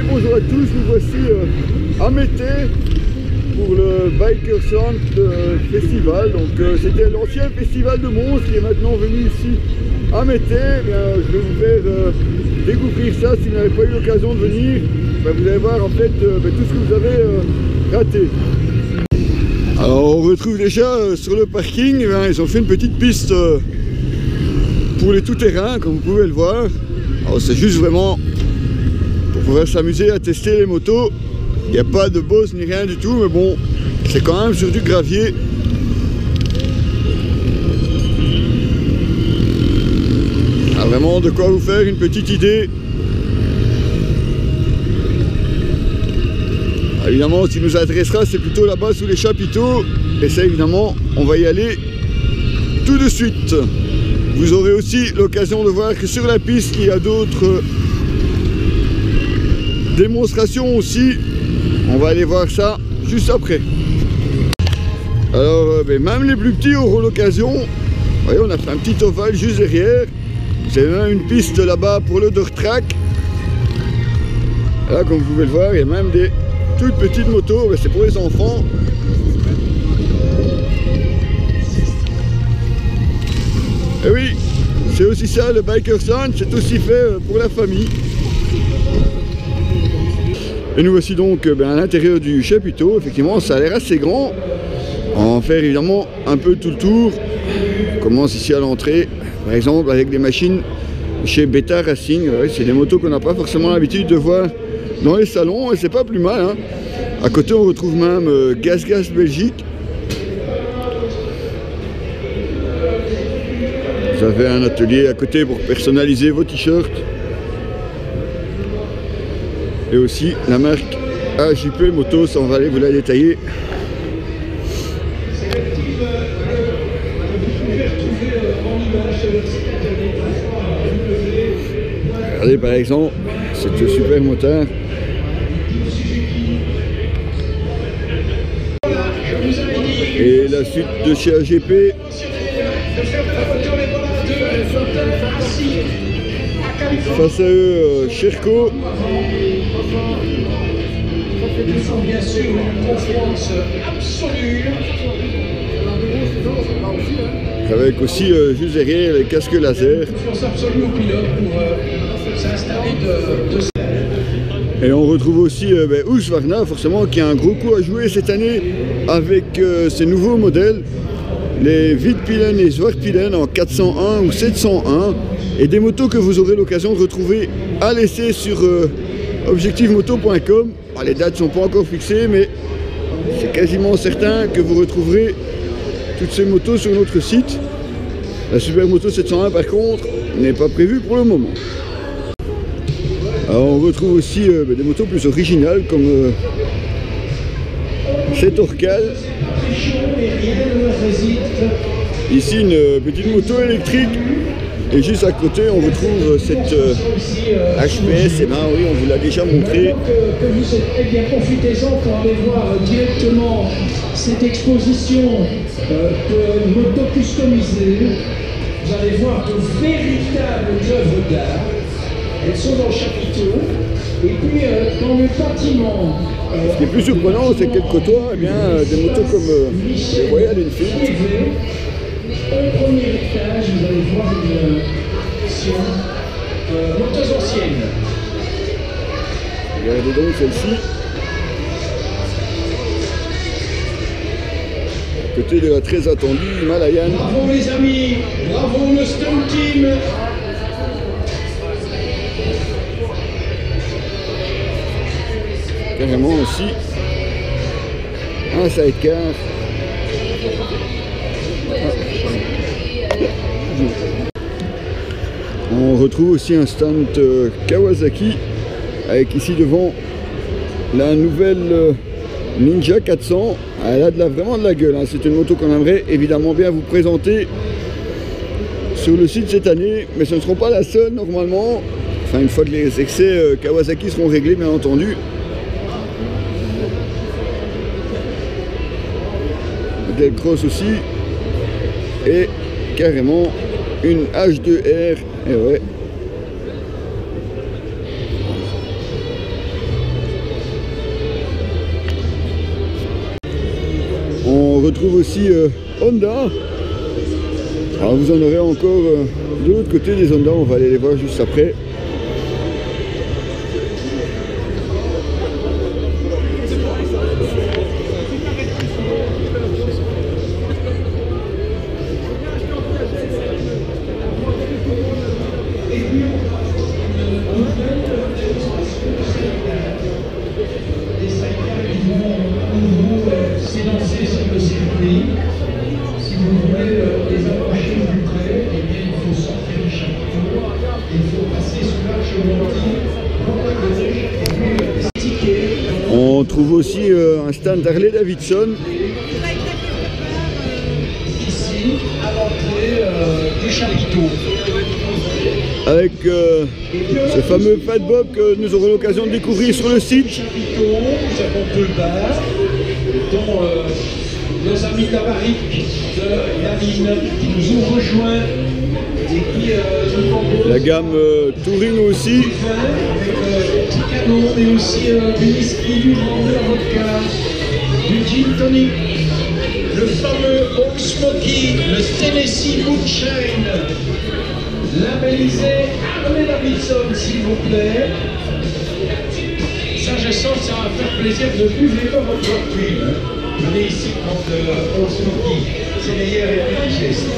Allez, bonjour à tous, nous voici à Mété pour le Bikersland Festival. Donc c'était l'ancien festival de Mons qui est maintenant venu ici à Mété. Eh bien, je vais vous faire découvrir ça. Si vous n'avez pas eu l'occasion de venir, ben, vous allez voir en fait tout ce que vous avez raté. Alors on retrouve déjà sur le parking, eh bien, ils ont fait une petite piste pour les tout-terrains, comme vous pouvez le voir. Alors c'est juste vraiment pour pouvoir s'amuser à tester les motos. Il n'y a pas de boss ni rien du tout, mais bon, c'est quand même sur du gravier. Ah, vraiment de quoi vous faire une petite idée. Ah, évidemment, ce qui nous intéressera, c'est plutôt là-bas sous les chapiteaux. Et ça, évidemment, on va y aller tout de suite. Vous aurez aussi l'occasion de voir que sur la piste, il y a d'autres démonstrations aussi. On va aller voir ça juste après. Alors, même les plus petits auront l'occasion. Vous voyez, on a fait un petit ovale juste derrière. Vous avez même une piste là-bas pour le dirt track. Là, comme vous pouvez le voir, il y a même des toutes petites motos. C'est pour les enfants. Et oui, c'est aussi ça le Bikersland, c'est aussi fait pour la famille. Et nous voici donc à l'intérieur du chapiteau. Effectivement, ça a l'air assez grand. On va faire évidemment un peu tout le tour. On commence ici à l'entrée, par exemple avec des machines chez Beta Racing. C'est des motos qu'on n'a pas forcément l'habitude de voir dans les salons et c'est pas plus mal. Hein. À côté, on retrouve même Gas Belgique. Vous avez un atelier à côté pour personnaliser vos t-shirts. Et aussi la marque AJP Moto, ça on va aller vous la détailler. Regardez par exemple cette super motard. Et la suite de chez AGP. Face à eux, Sherco. Bien sûr, une confiance absolue. Avec aussi juste derrière les casques laser. Confiance absolue au pilote pour s'installer de... Et on retrouve aussi Husqvarna, forcément, qui a un gros coup à jouer cette année avec ses nouveaux modèles. Les Vitpilen et Zwartpilen en 401 ou 701. Et des motos que vous aurez l'occasion de retrouver à l'essai sur objectivemoto.com. Les dates ne sont pas encore fixées, mais c'est quasiment certain que vous retrouverez toutes ces motos sur notre site. La Supermoto 701 par contre n'est pas prévue pour le moment. Alors, on retrouve aussi des motos plus originales comme cette Orcal. Ici une petite moto électrique. Et juste à côté, on retrouve cette HPS, et ben oui, on vous l'a déjà montré. Que vous êtes bien, profitez-en pour aller voir directement cette exposition de motos customisées. Vous allez voir de véritables œuvres d'art. Elles sont dans le chapiteau. Et puis dans le bâtiment. Ce qui est plus surprenant, c'est qu'elle côtoie des motos comme les Royal Enfield. Au premier étage, vous allez voir une section motos anciennes. Regardez donc celle-ci. À côté de la très attendue Himalayan. Bravo les amis, bravo le Stone Team. Carrément aussi un sidecar. On retrouve aussi un stand Kawasaki avec ici devant la nouvelle Ninja 400. Elle a vraiment de la gueule, hein. C'est une moto qu'on aimerait évidemment bien vous présenter sur le site cette année, mais ce ne seront pas la seule normalement. Enfin, une fois que les excès Kawasaki seront réglés, bien entendu. Modèle cross aussi. Et carrément une H2R. Et ouais. On retrouve aussi Honda. Alors vous en aurez encore de l'autre côté des Honda, on va aller les voir juste après. S'élancer sur le circuit. Si vous voulez les approcher plus près, eh bien, il faut sortir du chapiteau, il faut passer sous l'arche montée. On trouve aussi un stand Harley Davidson. Ici, à l'entrée du chapiteau. Avec ce fameux Fat Bob que nous aurons l'occasion de découvrir sur le site. Nous avons deux bars, dont nos amis tabariques de Yamine qui nous ont rejoints et qui nous proposent la gamme Touring aussi. du vin avec des petits canons, mais aussi du whisky, du rhum, de la vodka, du gin tonic, le fameux Old Smoky, le Tennessee Moonshine, labellisé Harley Davidson, s'il vous plaît. Ça, je sens que ça va faire plaisir de buvez pas votre huile. Venez ici prendre le Old Smoky. C'est meilleur et plus digeste.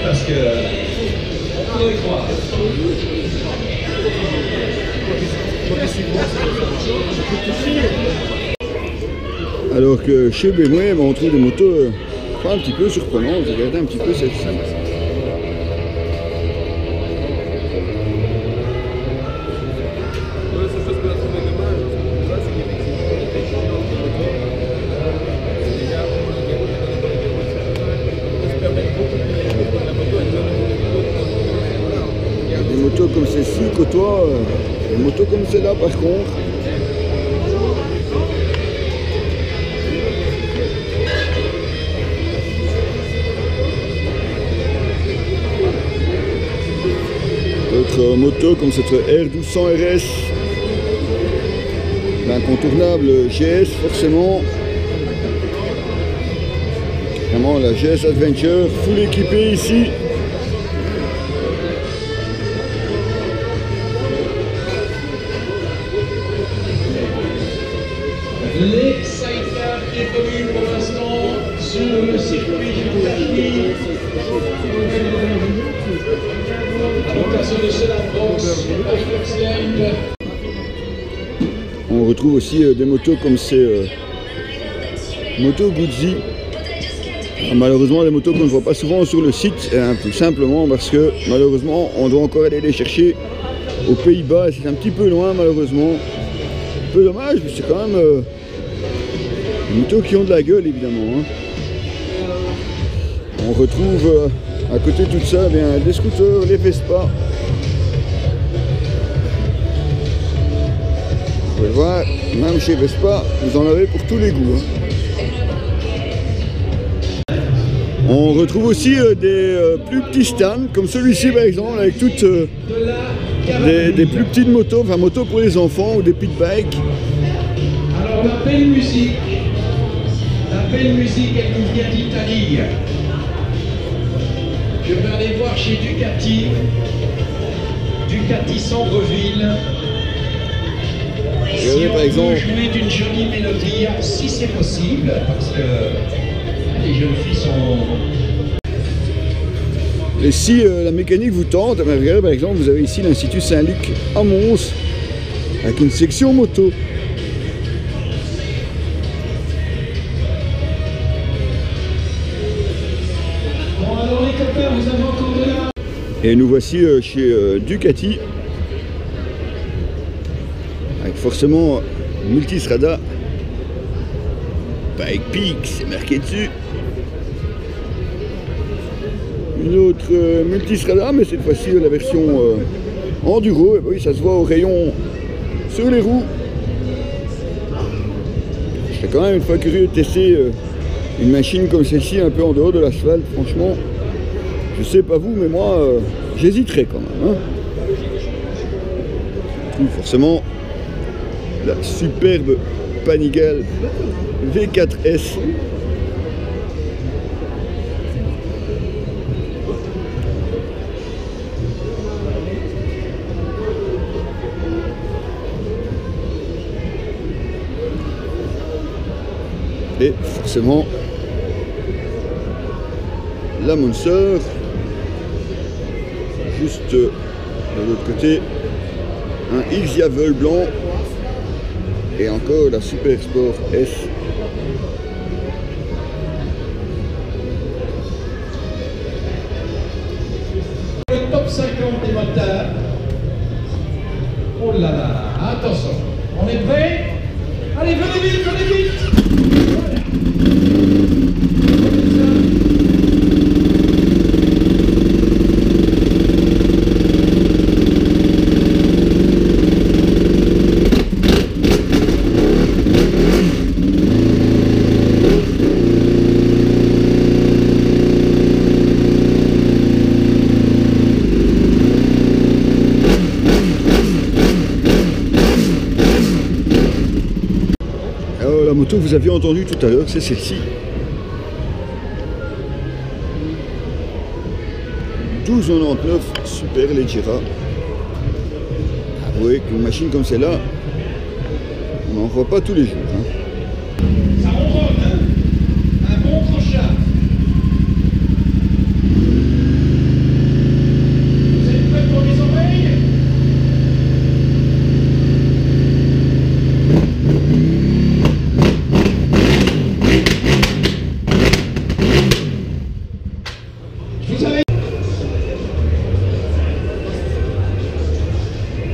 Parce que on pourrait croire. Alors que chez BMW, on trouve des motos un petit peu surprenantes. Regardez un petit peu celle-ci. Des motos comme celle-ci côtoient des motos comme celle-là par contre. D'autres motos comme cette R1200 RS, l'incontournable GS forcément. Vraiment la GS Adventure, full équipée ici. Les sidecars qui évoluent pour l'instant sur le circuit du Tahiti. À l'occasion de cela, on retrouve aussi des motos comme ces motos Guzzi. Malheureusement, des motos qu'on ne voit pas souvent sur le site, tout simplement parce que malheureusement, on doit encore aller les chercher aux Pays-Bas. C'est un petit peu loin, malheureusement. Un peu dommage, mais c'est quand même des motos qui ont de la gueule, évidemment. Hein. On retrouve à côté de tout ça, eh bien, des scooters, les Vespa. Vous pouvez voir, même chez Vespa, vous en avez pour tous les goûts. Hein. On retrouve aussi des plus petits stands, comme celui-ci par exemple, avec toutes des plus petites motos, enfin motos pour les enfants ou des pit bikes. Alors la belle musique, elle nous vient d'Italie. Je vais aller voir chez Ducati Sambreville. Si on par exemple, peut jouer d'une jolie mélodie, si c'est possible, parce que les jeunes filles sont... Et si la mécanique vous tente, regardez par exemple, vous avez ici l'Institut Saint-Luc à Mons, avec une section moto. Bon alors les copains, vous avez encore de là. Et nous voici chez Ducati, avec forcément Multistrada, Bike Peak, c'est marqué dessus. Une autre Multistrada, mais cette fois-ci la version enduro. Et oui, ça se voit au rayon sur les roues. Je serais quand même une fois curieux de tester une machine comme celle-ci, un peu en dehors de l'asphalte. Franchement, je sais pas vous, mais moi, j'hésiterais quand même. Hein. Je trouve forcément la superbe Panigale V4S. Et forcément la Monster, juste de l'autre côté un X-Yavel blanc et encore la Super Sport S. Le top 50 des motards. Oh là là, attention, on est prêt? Allez, venez vite, venez vite. La moto que vous aviez entendue tout à l'heure, c'est celle-ci. 1299 Super Leggera. Avouez qu'une machine comme celle-là, on n'en voit pas tous les jours. Hein. Ça ronronne, hein? Un bon crochat. Vous êtes prêts pour les oreilles?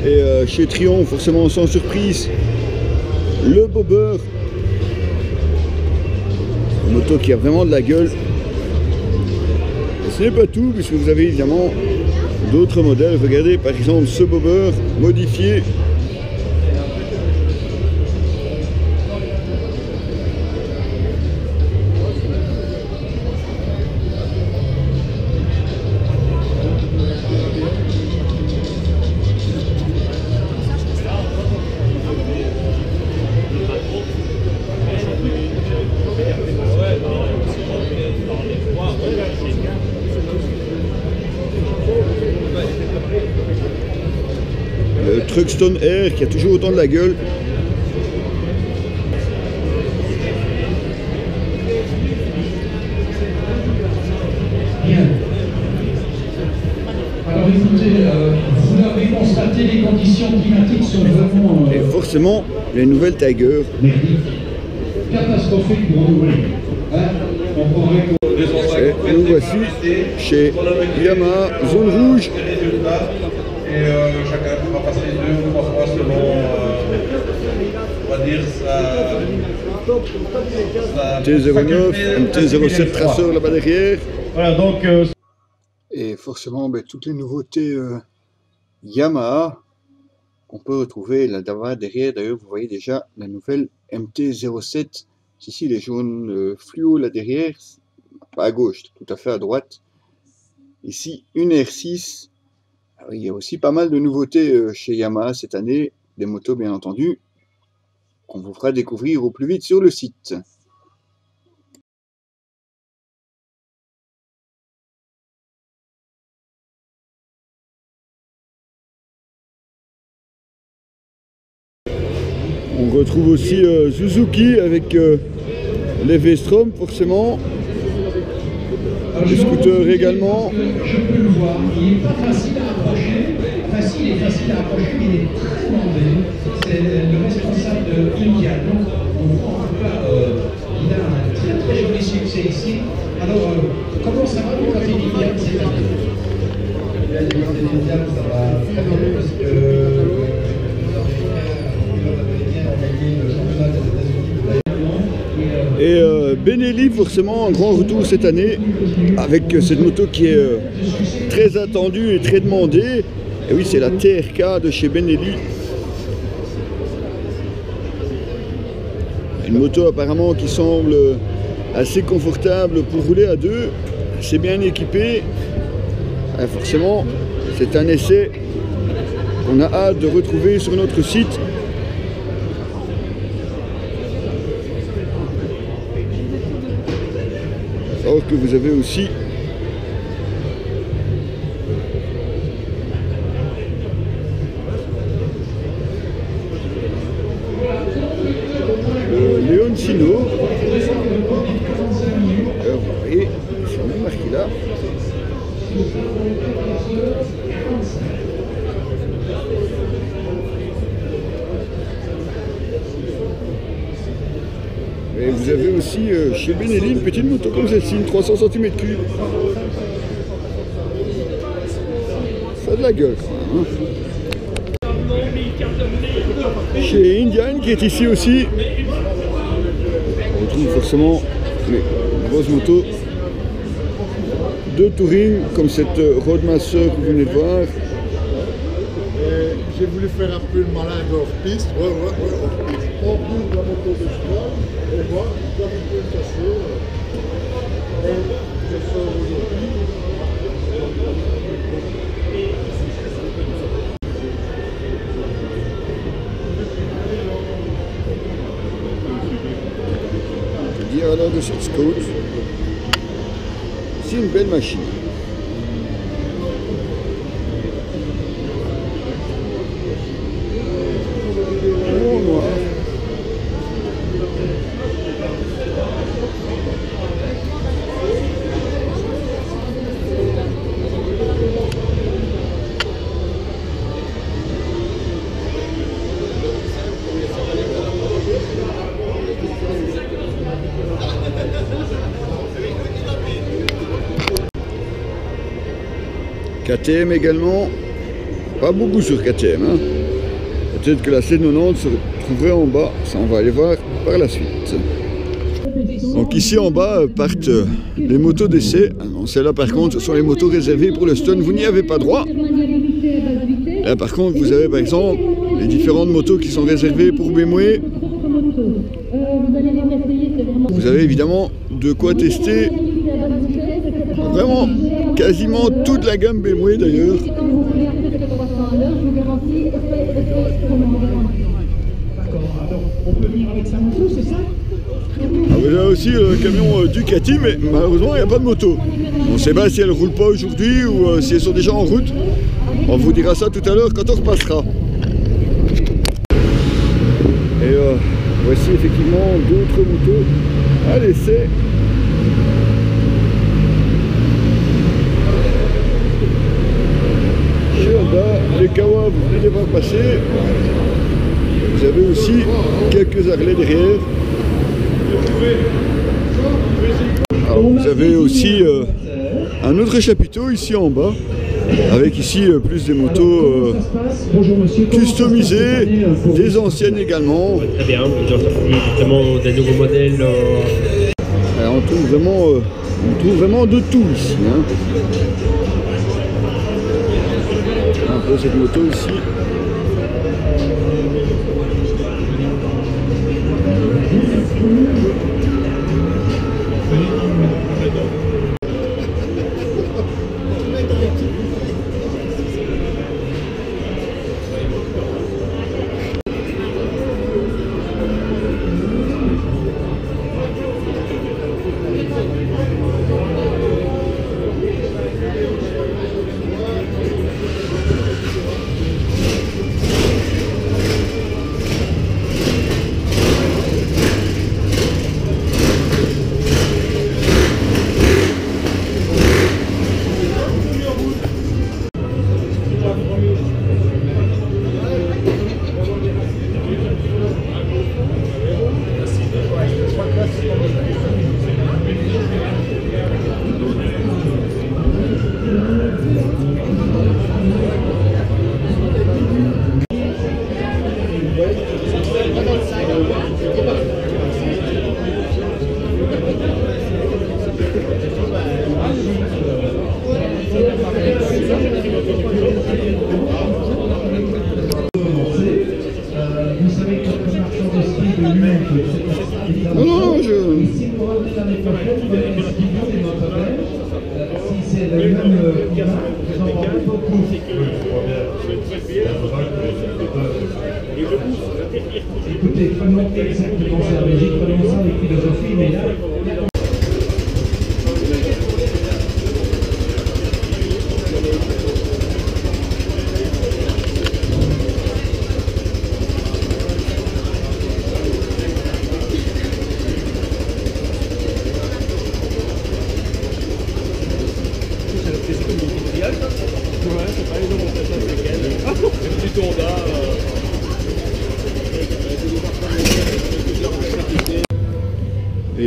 Et chez Triomphe, forcément sans surprise, le Bobber. Une moto qui a vraiment de la gueule. Et ce n'est pas tout, puisque vous avez évidemment d'autres modèles. Regardez par exemple ce Bobber modifié. Le Truckstone Air qui a toujours autant de la gueule. Bien. Alors écoutez, vous l'avez constaté, les conditions climatiques sont vraiment Et forcément, les nouvelles Tiger. merdiques, catastrophiques pour nous. Hein? On pourrait Et nous voici chez Yamaha Zone Rouge. Et chacun va passer 2 ou 3 fois selon, on va dire, sa T09, MT-07 traceur là-bas derrière. Voilà, donc... Et forcément, toutes les nouveautés Yamaha qu'on peut retrouver là-bas derrière. D'ailleurs, vous voyez déjà la nouvelle MT-07. Ici, les jaunes fluo là derrière, pas à gauche, tout à fait à droite. Ici, une R6. Alors, il y a aussi pas mal de nouveautés chez Yamaha cette année, des motos bien entendu, qu'on vous fera découvrir au plus vite sur le site. On retrouve aussi Suzuki avec les V-Strom forcément, les scooters également. Je peux le voir, il n'est pas facile à approcher, facile à approcher, mais il est très demandé. C'est le responsable de India, donc on voit en tout cas, il a un très très joli succès ici. Alors, comment ça va du côté d'India cette année? Du côté d'India, ça va très bien parce que Et Benelli, forcément, un grand retour cette année avec cette moto qui est très attendue et très demandée. Et oui, c'est la TRK de chez Benelli. Une moto apparemment qui semble assez confortable pour rouler à deux, assez bien équipée. Et forcément, c'est un essai qu'on a hâte de retrouver sur notre site. Alors que vous avez aussi le Leoncino. Alors, vous voyez, c'est même marqué là. Et vous avez aussi chez Benelli une petite moto comme celle-ci, une 300 cm3. Ça a de la gueule quand même. Hein. Chez Indian qui est ici aussi, on retrouve forcément les grosses motos de touring comme cette Roadmaster que vous venez de voir. J'ai voulu faire un peu le malin de hors-piste. Ouais, hors-piste. On roule la moto de cheval et voilà, comme il peut le casser. Et je sors aujourd'hui. Que dire alors de cette Scout? C'est une belle machine. KTM également, pas beaucoup sur KTM. Hein. Peut-être que la C90 se trouverait en bas, ça on va aller voir par la suite. Donc ici en bas partent les motos d'essai. Celles-là par contre ce sont les motos réservées pour le stun, vous n'y avez pas droit. Là par contre vous avez par exemple les différentes motos qui sont réservées pour BMW. Vous avez évidemment de quoi tester vraiment quasiment toute la gamme BMW d'ailleurs. Vous avez aussi le camion Ducati, mais malheureusement il n'y a pas de moto. On ne sait pas si elle ne roule pas aujourd'hui ou si elles sont déjà en route. On vous dira ça tout à l'heure quand on repassera. Et voici effectivement d'autres motos à l'essai. Les Kawa, vous venez de voir passer. Vous avez aussi quelques Harley derrière. Alors, vous avez aussi un autre chapiteau ici en bas, avec ici plus des motos customisées, des anciennes également. Très bien, justement des nouveaux modèles. Alors, on trouve vraiment de tout ici. Hein. Un peu cette moto ici. Non, je... Écoutez, prenons exactement ça, mais prenons ça avec philosophie, mais là...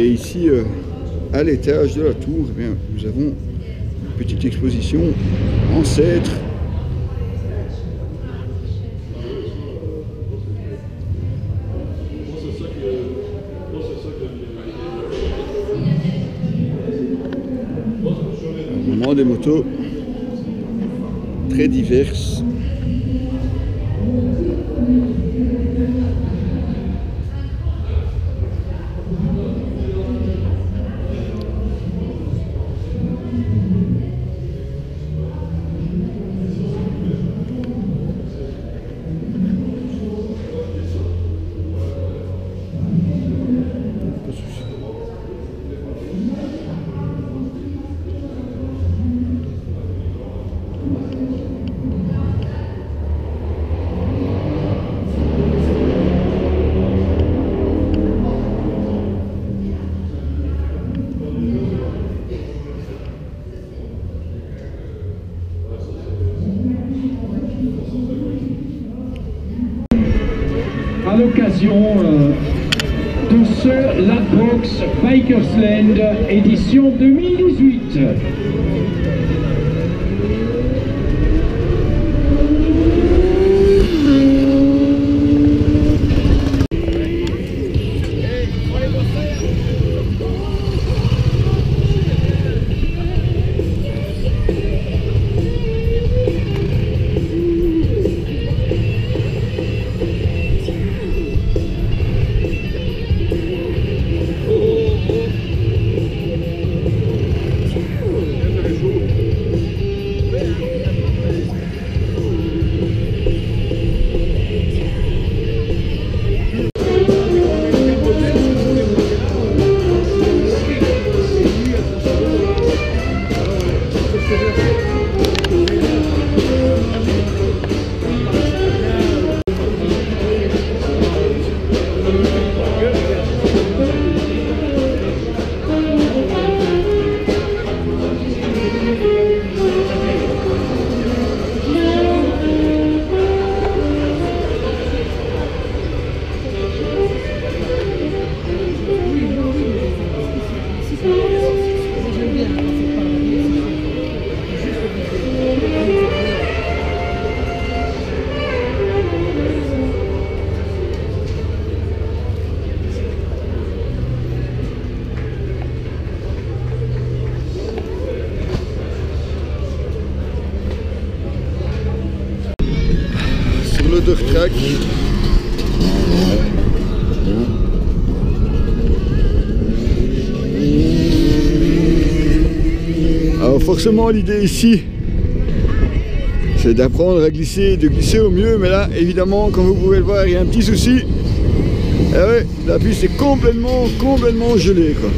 Et ici, à l'étage de la tour, eh bien, nous avons une petite exposition ancêtre. Vraiment des motos très diverses. À l'occasion de ce Ladbrokes Bikersland édition 2018. Track. Alors forcément l'idée ici c'est d'apprendre à glisser, de glisser au mieux, mais là évidemment comme vous pouvez le voir il y a un petit souci. Et ouais, la piste est complètement gelée quoi.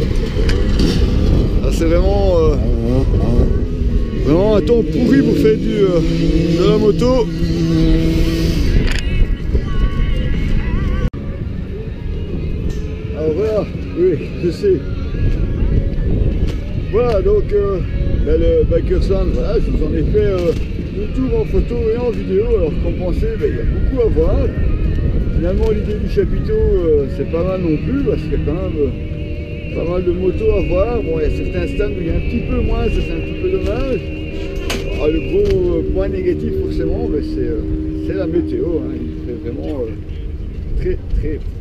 C'est vraiment vraiment un temps pourri pour faire de la moto. Alors voilà, oui, je sais. Voilà donc le Bikersland, voilà, je vous en ai fait le tour en photo et en vidéo. Alors comme pensé, il y a beaucoup à voir. Finalement l'idée du chapiteau c'est pas mal non plus parce qu'il y a quand même pas mal de motos à voir. Bon, il y a certains stands où il y a un petit peu moins, ça c'est un petit peu dommage. Alors, le gros point négatif forcément, c'est la météo, hein. Il fait vraiment très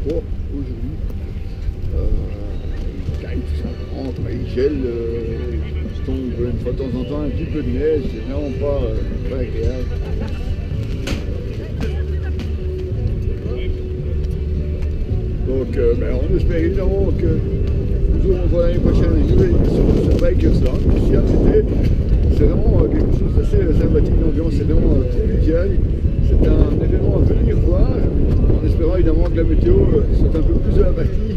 froid aujourd'hui. Il caille tout simplement, il gèle, il tombe une fois de temps en temps un petit peu de neige, c'est vraiment pas agréable. Donc on espère évidemment que nous aurons l'année prochaine une nouvelle édition de ce Bikersland. Ici à Mété, c'est vraiment quelque chose d'assez sympathique, l'ambiance est vraiment conviviale. C'est un événement à venir voir, en espérant évidemment que la météo soit un peu plus de la partie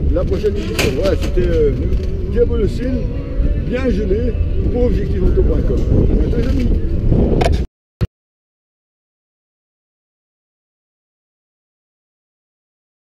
de la prochaine édition. Voilà, c'était Diabolocine, bien gelé, pour objectiveauto.com.